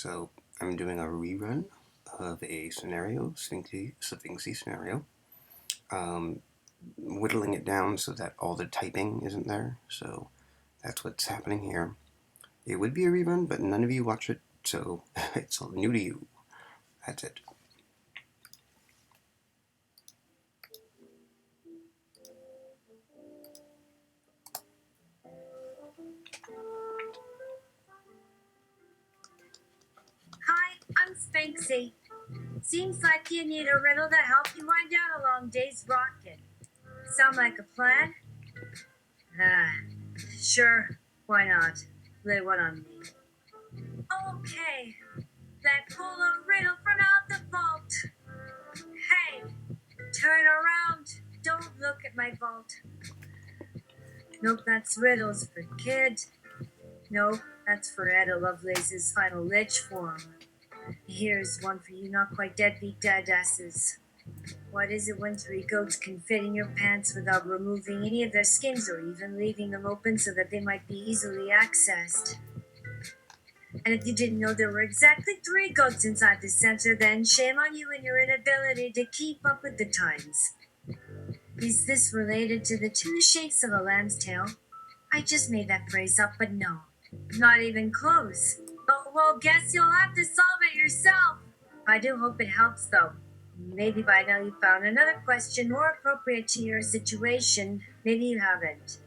So I'm doing a rerun of a scenario, Sphinxy scenario, whittling it down so that all the typing isn't there. So that's what's happening here. It would be a rerun, but none of you watch it, so it's all new to you. That's it. Hi, I'm Sphinxy. Seems like you need a riddle to help you wind down a long day's rocking. Sound like a plan? Ah, sure. Why not? Lay one on me. Okay, then pull a riddle from out the vault. Hey, turn around. Don't look at my vault. Nope, that's riddles for kids. Nope, that's for Ada Lovelace's final lich form. Here's one for you not quite deadbeat dadasses. What is it when 3 goats can fit in your pants without removing any of their skins or even leaving them open so that they might be easily accessed? And if you didn't know there were exactly 3 goats inside the center, then shame on you and your inability to keep up with the times. Is this related to the 2 shakes of a lamb's tail? I just made that phrase up, but no. Not even close. Oh, well, guess you'll have to solve it yourself. I do hope it helps, though. Maybe by now you found another question more appropriate to your situation. Maybe you haven't.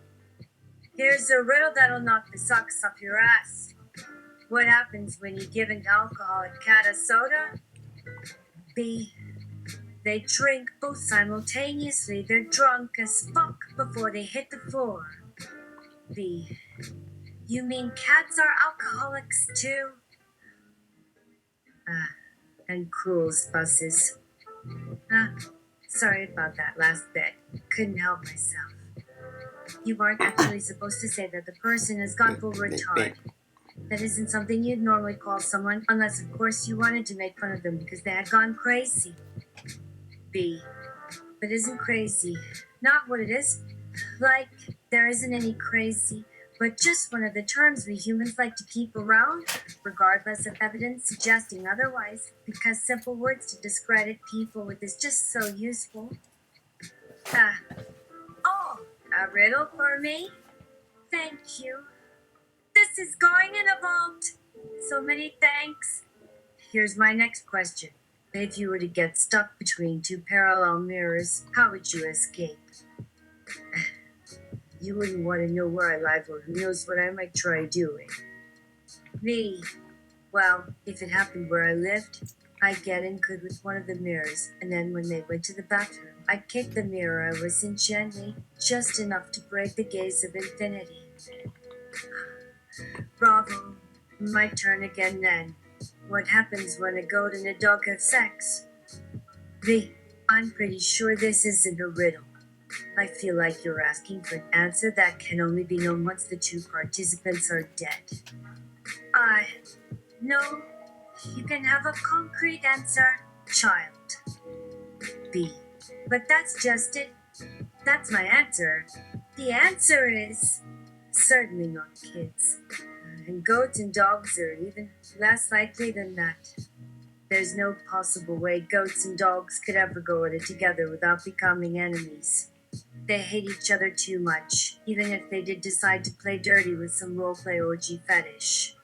Here's a riddle that'll knock the socks off your ass. What happens when you give an alcoholic cat a soda? B. They drink both simultaneously. They're drunk as fuck before they hit the floor. B. You mean cats are alcoholics too? And cruel spusses. Sorry about that last bit. Couldn't help myself. You aren't actually supposed to say that the person has gone full retard. That isn't something you'd normally call someone, unless of course you wanted to make fun of them because they had gone crazy. B. But isn't crazy not what it is? Like, there isn't any crazy, but just one of the terms we humans like to keep around, regardless of evidence suggesting otherwise, because simple words to discredit people with is just so useful. Oh, a riddle for me? Thank you. This is going in a vault. So many thanks. Here's my next question. If you were to get stuck between 2 parallel mirrors, how would you escape? You wouldn't want to know where I live or who knows what I might try doing. Me. Well, if it happened where I lived, I'd get in good with one of the mirrors, and then when they went to the bathroom, I'd kick the mirror I was in gently, just enough to break the gaze of infinity. Bravo. My turn again then. What happens when a goat and a dog have sex? V. I'm pretty sure this isn't a riddle. I feel like you're asking for an answer that can only be known once the 2 participants are dead. No. You can have a concrete answer, child. B. But that's just it. That's my answer. The answer is certainly not kids. And goats and dogs are even less likely than that. There's no possible way goats and dogs could ever go at it together without becoming enemies. They hate each other too much, even if they did decide to play dirty with some roleplay orgy fetish.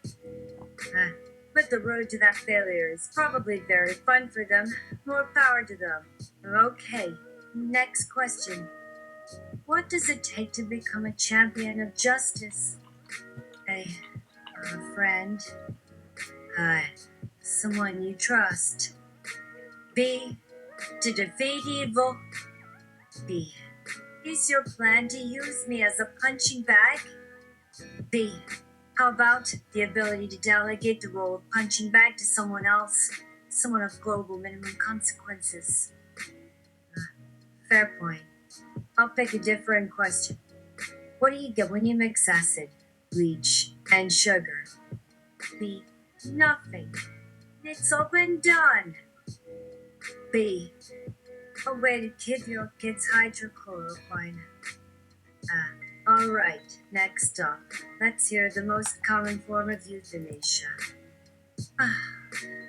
But the road to that failure is probably very fun for them. More power to them. Okay, next question. What does it take to become a champion of justice? A friend. Someone you trust. B. To defeat evil. B. Is your plan to use me as a punching bag? B. How about the ability to delegate the role of punching bag to someone else? Someone of global minimum consequences. Fair point. I'll pick a different question. What do you get when you mix acid, bleach, and sugar? B. Nothing. It's all been done. B. A way to give your kids hydrochloroquine. Alright, next up. Let's hear the most common form of euthanasia.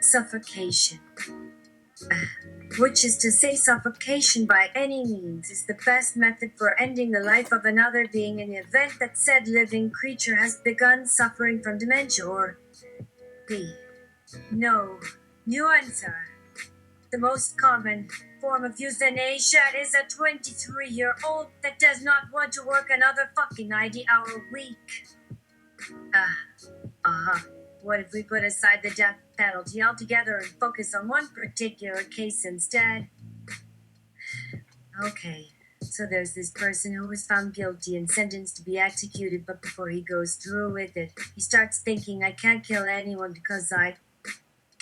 Suffocation. Which is to say, suffocation by any means is the best method for ending the life of another being in the event that said living creature has begun suffering from dementia or B. No. New answer. The most common form of euthanasia is a 23-year-old that does not want to work another fucking 90-hour week. What if we put aside the death penalty altogether and focus on one particular case instead? Okay, so there's this person who was found guilty and sentenced to be executed, but before he goes through with it, he starts thinking, I can't kill anyone because I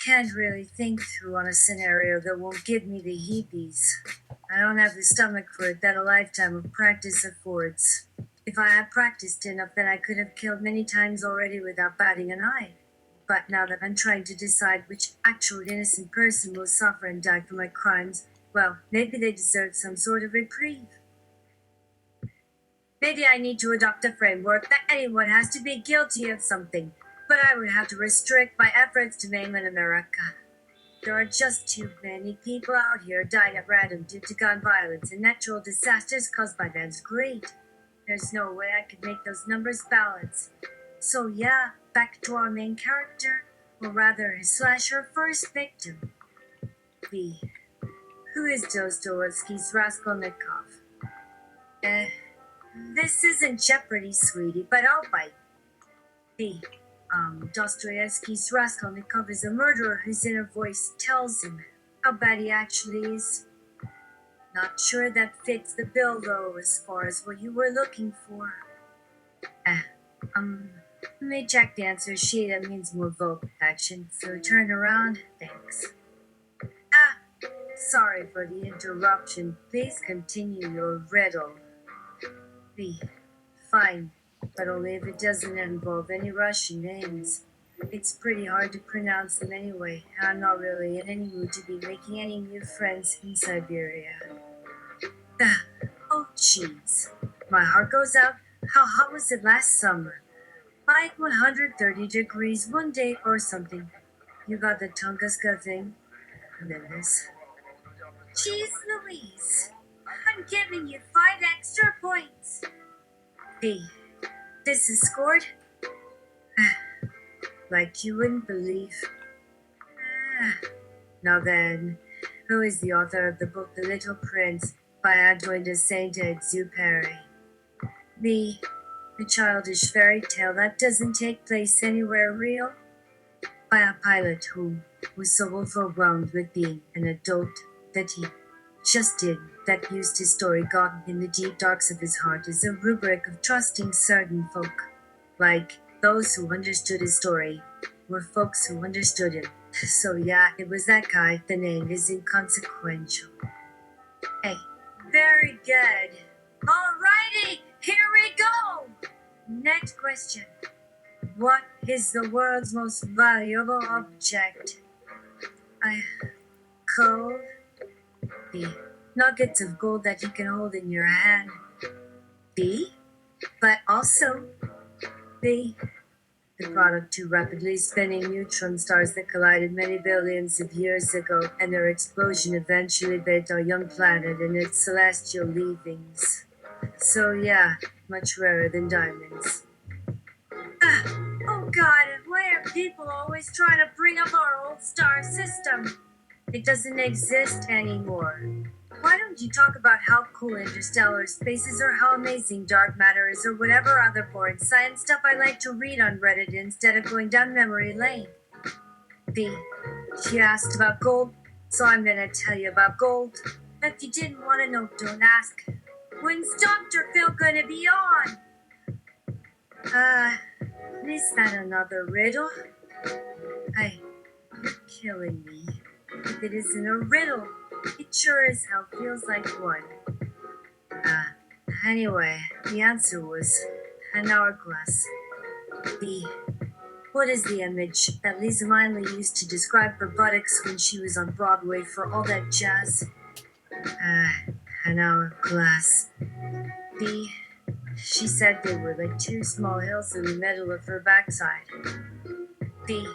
can't really think through on a scenario that won't give me the heebies. I don't have the stomach for it that a lifetime of practice affords. If I had practiced enough, then I could have killed many times already without batting an eye. But now that I'm trying to decide which actual innocent person will suffer and die for my crimes, well, maybe they deserve some sort of reprieve. Maybe I need to adopt a framework that anyone has to be guilty of something, but I would have to restrict my efforts to mainland America. There are just too many people out here dying at random due to gun violence and natural disasters caused by man's greed. There's no way I could make those numbers balance. So yeah, back to our main character, or rather his slasher first victim. B. Who is Dostoevsky's Raskolnikov? This isn't Jeopardy, sweetie, but I'll bite. B. Dostoevsky's Raskolnikov is a murderer whose inner voice tells him how bad he actually is. Not sure that fits the bill, though, as far as what you were looking for. Let me check the answer sheet. That means more vocal action, so turn around. Thanks. Sorry for the interruption. Please continue your riddle. B. Fine, but only if it doesn't involve any Russian names. It's pretty hard to pronounce them anyway. I'm not really in any mood to be making any new friends in Siberia. Oh, jeez. My heart goes out. How hot was it last summer? Like 130 degrees one day or something. You got the Tunguska thing? And then this. Jeez Louise. I'm giving you 5 extra points. B. This is scored? Like you wouldn't believe. Now then, who is the author of the book The Little Prince by Antoine de Saint-Exupéry? B. A childish fairy tale that doesn't take place anywhere real? By a pilot who was so overwhelmed with being an adult that he just did that used his story gotten in the deep darks of his heart as a rubric of trusting certain folk. Like, those who understood his story were folks who understood him. So yeah, it was that guy. The name is inconsequential. Hey, very good. Alrighty, here we go! Next question. What is the world's most valuable object? Gold? B. Nuggets of gold that you can hold in your hand. B. But also B. The product of two rapidly spinning neutron stars that collided many billions of years ago, and their explosion eventually bathed our young planet in its celestial leavings. So yeah, much rarer than diamonds. Oh god, why are people always trying to bring up our old star system? It doesn't exist anymore. Why don't you talk about how cool interstellar space is, or how amazing dark matter is, or whatever other boring science stuff I like to read on Reddit instead of going down memory lane? B. She asked about gold, so I'm gonna tell you about gold. If you didn't want to know, don't ask. When's Dr. Phil gonna be on? Is that another riddle? You're killing me. If it isn't a riddle, it sure as hell feels like one. Anyway, the answer was an hourglass. B. What is the image that Lisa Minley used to describe her buttocks when she was on Broadway for all that jazz? An hourglass. B. She said they were like two small hills in the middle of her backside. B.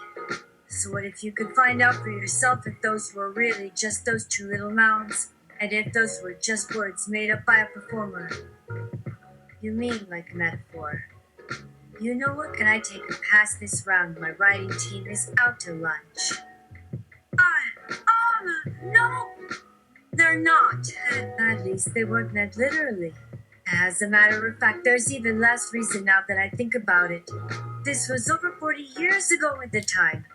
So what if you could find out for yourself if those were really just those two little mounds, and if those were just words made up by a performer? You mean like a metaphor? You know what, can I take a pass this round? My writing team is out to lunch. No! They're not. At least they weren't meant literally. As a matter of fact, there's even less reason now that I think about it. This was over 40 years ago at the time.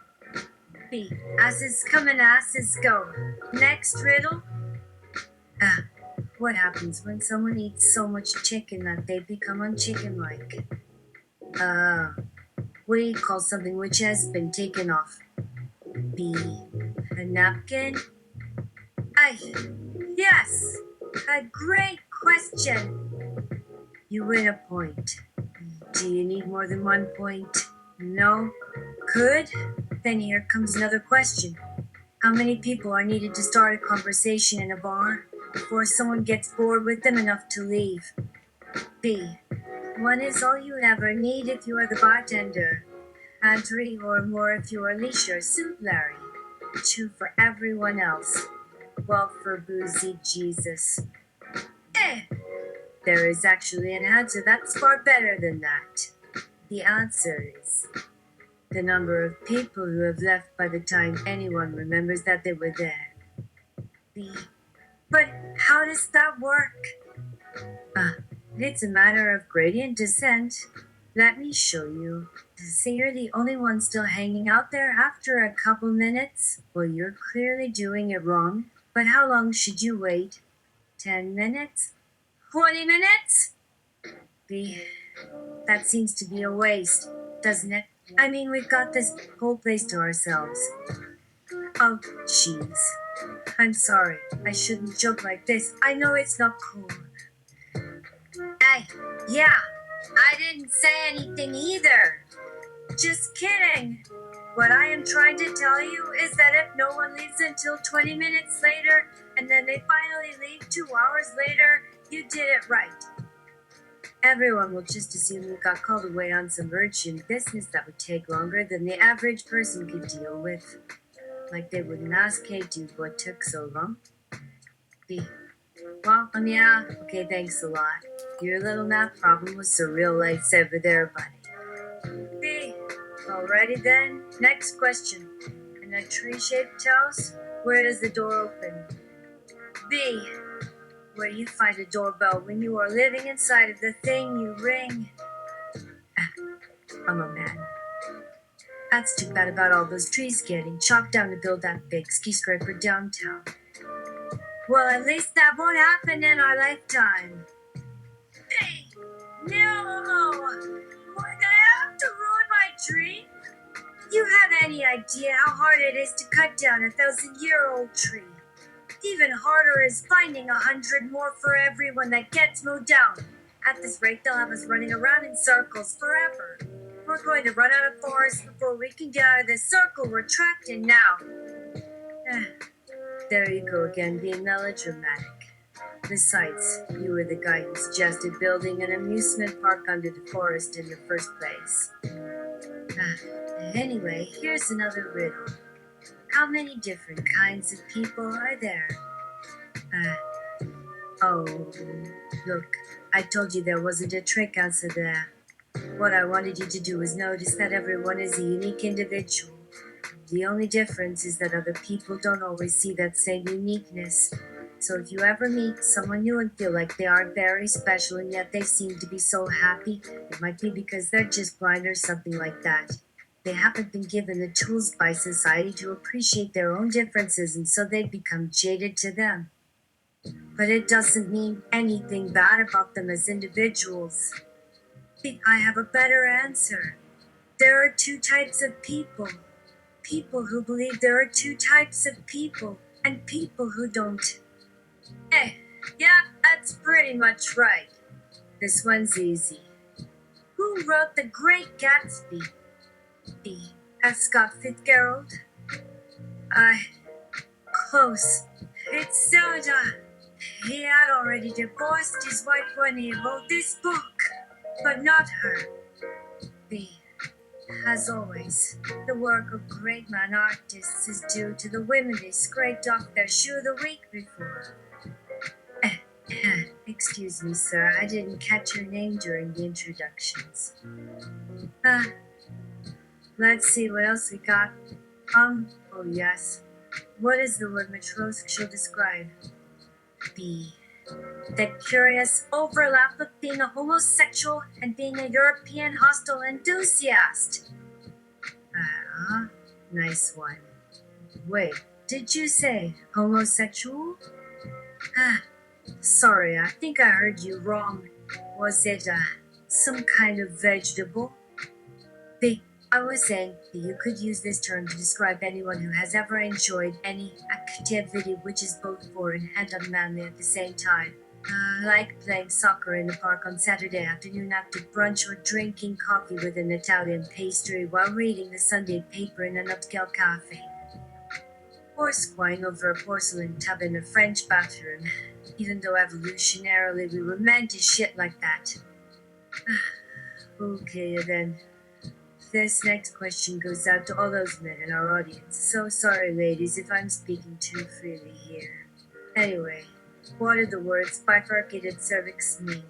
B. Asses come and asses go. Next riddle. What happens when someone eats so much chicken that they become unchicken-like? What do you call something which has been taken off? B. A napkin? Yes! A great question! You win a point. Do you need more than 1 point? No? Good? Then here comes another question. How many people are needed to start a conversation in a bar before someone gets bored with them enough to leave? B. One is all you ever need if you are the bartender. And 3 or more if you are Leisure Soup Larry. 2 for everyone else. Well, for Boozy Jesus. There is actually an answer that's far better than that. The answer is the number of people who have left by the time anyone remembers that they were there. But how does that work? It's a matter of gradient descent. Let me show you. Say you're the only one still hanging out there after a couple minutes? Well, you're clearly doing it wrong. But how long should you wait? 10 minutes? 20 minutes? That seems to be a waste, doesn't it? I mean, we've got this whole place to ourselves. Oh, jeez. I'm sorry. I shouldn't joke like this. I know it's not cool. Yeah, I didn't say anything either. Just kidding. What I am trying to tell you is that if no one leaves until 20 minutes later, and then they finally leave 2 hours later, you did it right. Everyone will just assume you got called away on some urgent business that would take longer than the average person could deal with. Like they wouldn't ask, hey dude, what took so long? Well, yeah, okay, thanks a lot. Your little math problem was a real lifesaver there, buddy. Alrighty then, next question. In a tree-shaped house, where does the door open? B. Where you find a doorbell when you are living inside of the thing you ring. I'm a man. That's too bad about all those trees getting chopped down to build that big skyscraper downtown. Well, at least that won't happen in our lifetime. Hey, no! Would I have to ruin my dream? You have any idea how hard it is to cut down a 1,000-year-old tree? Even harder is finding 100 more for everyone that gets mowed down. At this rate, they'll have us running around in circles forever. We're going to run out of forest before we can get out of this circle we're trapped in now. There you go again, being melodramatic. Besides, you were the guy who suggested building an amusement park under the forest in the first place. Anyway, here's another riddle. How many different kinds of people are there? Look, I told you there wasn't a trick answer there. What I wanted you to do was notice that everyone is a unique individual. The only difference is that other people don't always see that same uniqueness. So if you ever meet someone new and feel like they aren't very special and yet they seem to be so happy, it might be because they're just blind or something like that. They haven't been given the tools by society to appreciate their own differences, and so they've become jaded to them. But it doesn't mean anything bad about them as individuals. I have a better answer. There are 2 types of people. People who believe there are 2 types of people, and people who don't. Yeah, that's pretty much right. This one's easy. Who wrote The Great Gatsby? B. F. Scott Fitzgerald? Close. It's Zelda. He had already divorced his wife when he wrote this book, but not her. B. as always, the work of great man artists is due to the women they scraped off their shoe the week before. Excuse me, sir, I didn't catch your name during the introductions. Let's see what else we got. Oh yes. What is the word metrosexual describe? B. The curious overlap of being a homosexual and being a European hostile enthusiast. Nice one. Wait, did you say homosexual? Sorry, I think I heard you wrong. Was it, some kind of vegetable? I was saying that you could use this term to describe anyone who has ever enjoyed any activity which is both foreign and unmanly at the same time. Like playing soccer in the park on Saturday afternoon after brunch or drinking coffee with an Italian pastry while reading the Sunday paper in an upscale cafe. Or squatting over a porcelain tub in a French bathroom, even though evolutionarily we were meant to shit like that. Okay then. This next question goes out to all those men in our audience. So sorry, ladies, if I'm speaking too freely here. Anyway, what do the words bifurcated cervix mean?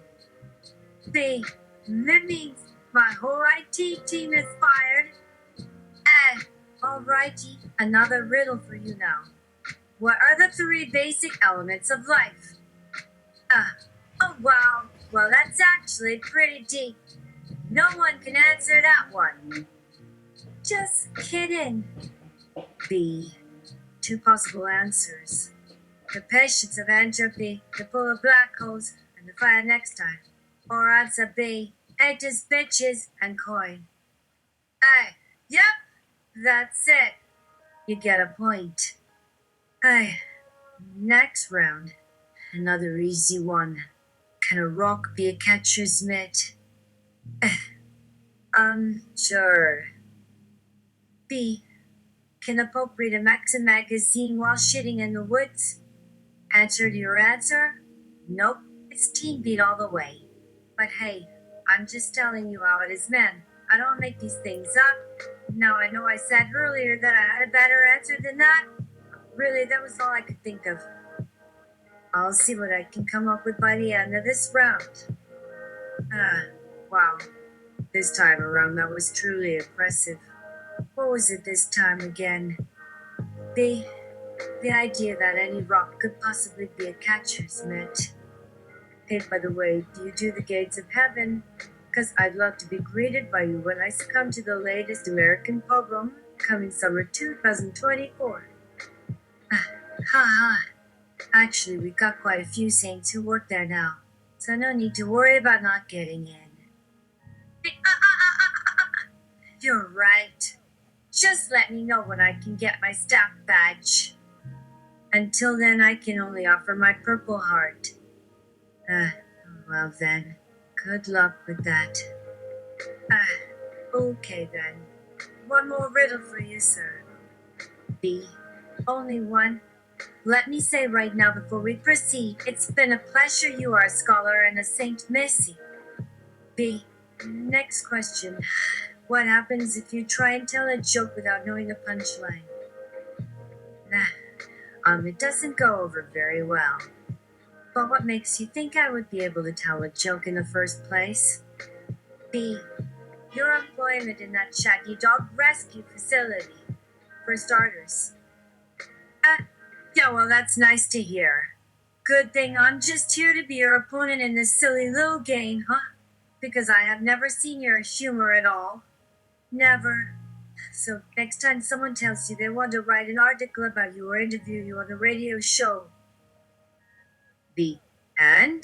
B. That means my whole IT team is fired. Alrighty, another riddle for you now. What are the three basic elements of life? Oh wow, well that's actually pretty deep. No one can answer that one. Just kidding. B. Two possible answers. The patience of entropy, the pull of black holes, and the fire next time. Or answer B. Actors, bitches, and coin. Yep, that's it. You get a point. Next round. Another easy one. Can a rock be a catcher's mitt? Sure. B. Can a pope read a Maxim magazine while shitting in the woods? Answer to your answer? Nope, it's Teen Beat all the way. But hey, I'm just telling you how it is, man. I don't make these things up. Now I know I said earlier that I had a better answer than that. Really, that was all I could think of. I'll see what I can come up with by the end of this round. Wow. This time around, that was truly impressive. What was it this time again? The idea that any rock could possibly be a catcher's mitt. Hey, by the way, do you do the gates of heaven? Because I'd love to be greeted by you when I succumb to the latest American pogrom coming summer 2024. Actually, we got quite a few saints who work there now, so no need to worry about not getting in. You're right. Just let me know when I can get my staff badge. Until then, I can only offer my purple heart. Well then, good luck with that. Okay then. One more riddle for you, sir. B. Only one. Let me say right now before we proceed, it's been a pleasure. You are a scholar and a Saint Missy. B. Next question. What happens if you try and tell a joke without knowing the punchline? It doesn't go over very well. But what makes you think I would be able to tell a joke in the first place? B. Your employment in that shaggy dog rescue facility. For starters. Yeah, well, that's nice to hear. Good thing I'm just here to be your opponent in this silly little game, huh? Because I have never seen your humor at all. Never. So next time someone tells you they want to write an article about you or interview you on a radio show. B. And?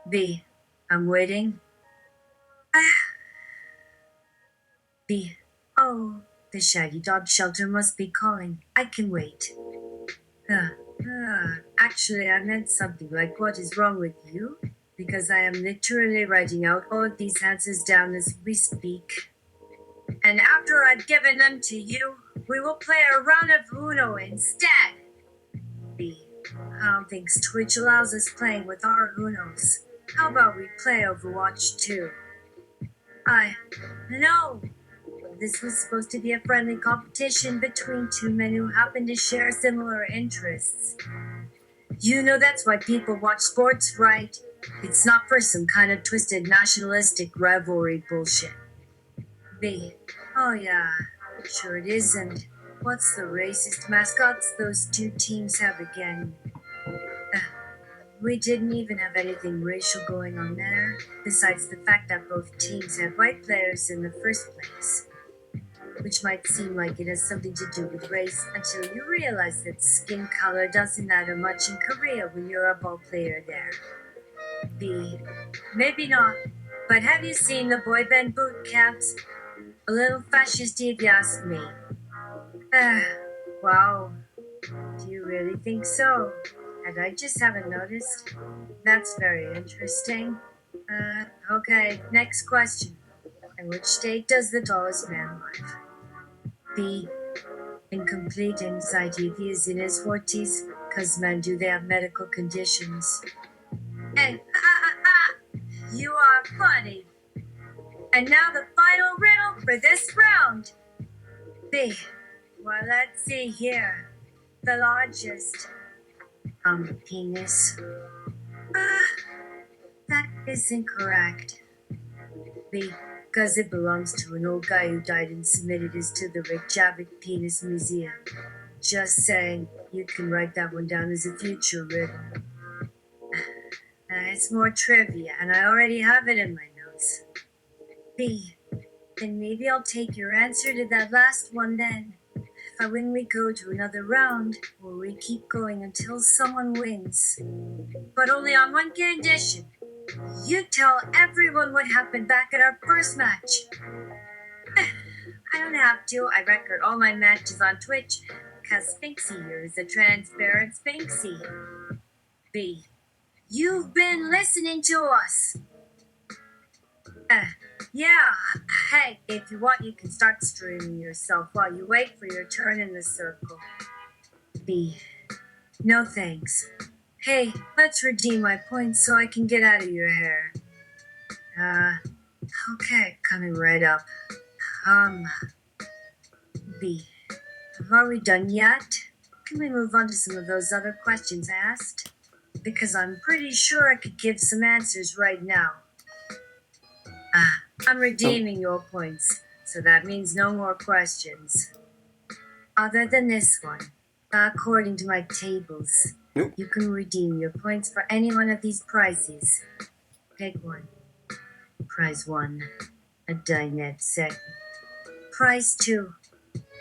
B. I'm waiting. B. Oh, the shaggy dog shelter must be calling. I can wait. Actually, I meant something like what is wrong with you? Because I am literally writing out all of these answers down as we speak. And after I've given them to you, we will play a round of Uno instead. B. I don't think Twitch allows us playing with our Unos. How about we play Overwatch 2? I. No! This was supposed to be a friendly competition between two men who happen to share similar interests. You know that's why people watch sports, right? It's not for some kind of twisted nationalistic rivalry bullshit. B. Oh yeah, sure it isn't. What's the racist mascots those two teams have again? Uh, we didn't even have anything racial going on there, besides the fact that both teams had white players in the first place. Which might seem like it has something to do with race until you realize that skin color doesn't matter much in Korea when you're a ball player there. B. Maybe not. But have you seen the boy band boot camps? A little fascist if you ask me. Ah, wow. Do you really think so? And I just haven't noticed. That's very interesting. Okay, next question. In which state does the tallest man live? B. Incomplete anxiety if he is in his 40s, because men do they have medical conditions. And you are funny. And now the final riddle for this round. B. Well, let's see here. The largest. Penis. That is incorrect. B. Because it belongs to an old guy who died and submitted his to the Reykjavik Penis Museum. Just saying, you can write that one down as a future riddle. It's more trivia, and I already have it in my notes. B. Then maybe I'll take your answer to that last one then. If I win, we go to another round, or we keep going until someone wins. But only on one condition. You tell everyone what happened back at our first match. I don't have to. I record all my matches on Twitch, because Sphinxy here is a transparent Sphinxy. B. You've been listening to us. Yeah. Hey, if you want, you can start streaming yourself while you wait for your turn in the circle. B. No thanks. Hey, let's redeem my points so I can get out of your hair. Okay, coming right up. B. Are we done yet? Can we move on to some of those other questions asked? Because I'm pretty sure I could give some answers right now. I'm redeeming your points, so that means no more questions. Other than this one, according to my tables, Nope. you can redeem your points for any one of these prizes. Pick one. Prize 1, a dinette set. Prize 2,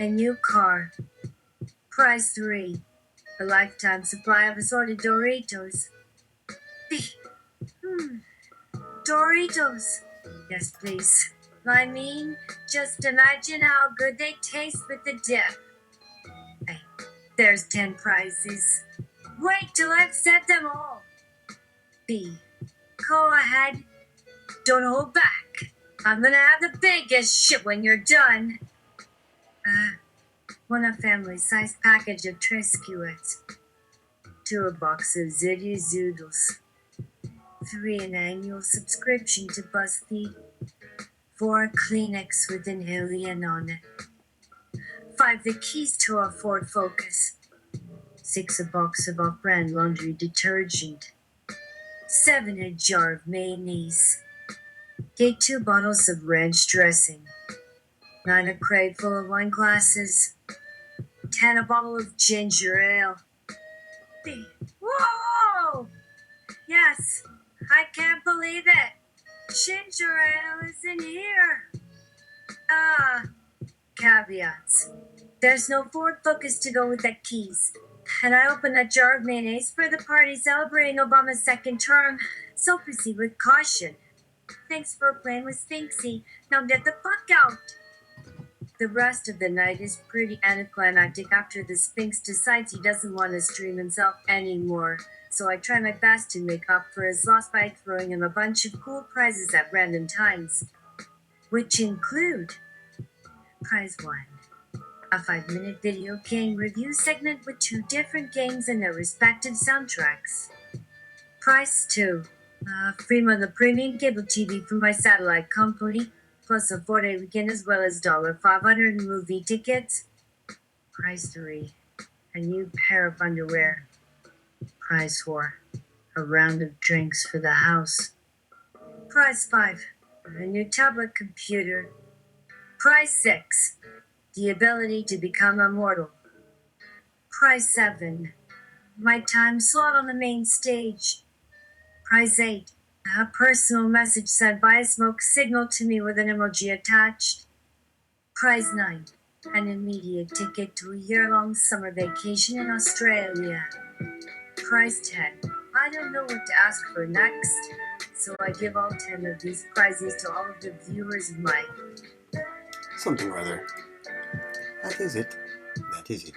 a new car. Prize 3, a lifetime supply of assorted Doritos. Doritos. Yes, please. I mean, just imagine how good they taste with the dip. Hey, there's 10 prizes. Wait till I've said them all. B. Go ahead. Don't hold back. I'm gonna have the biggest shit when you're done. Want a family-sized package of Triscuits. 2 a box of Zitty Zoodles. 3 an annual subscription to BuzzFeed. 4 a Kleenex with an alien on it. 5 the keys to a Ford Focus. 6 a box of off-brand laundry detergent. 7 a jar of mayonnaise. 8 2 bottles of ranch dressing. 9 a crate full of wine glasses. 10 a bottle of ginger ale. Whoa! Yes, I can't believe it. Ginger ale is in here. Caveats. There's no Ford Focus to go with the keys. And I opened that jar of mayonnaise for the party celebrating Obama's second term, so proceed with caution. Thanks for playing with Sphinxy. Now get the fuck out. The rest of the night is pretty anticlimactic after the Sphinx decides he doesn't want to stream himself anymore. So I try my best to make up for his loss by throwing him a bunch of cool prizes at random times. Which include Prize 1, a 5-minute video game review segment with 2 different games and their respective soundtracks. Prize 2, free month of premium cable TV from my satellite company. plus a 4-day weekend as well as $500 movie tickets. Price 3, a new pair of underwear. Price 4, a round of drinks for the house. Price 5, a new tablet computer. Price 6, the ability to become immortal. Price 7, my time slot on the main stage. Price 8, a personal message sent by a smoke signal to me with an emoji attached. Prize 9, an immediate ticket to a year-long summer vacation in Australia. Prize 10, I don't know what to ask for next, so I give all 10 of these prizes to all of the viewers of my... Something or other. That is it. That is it.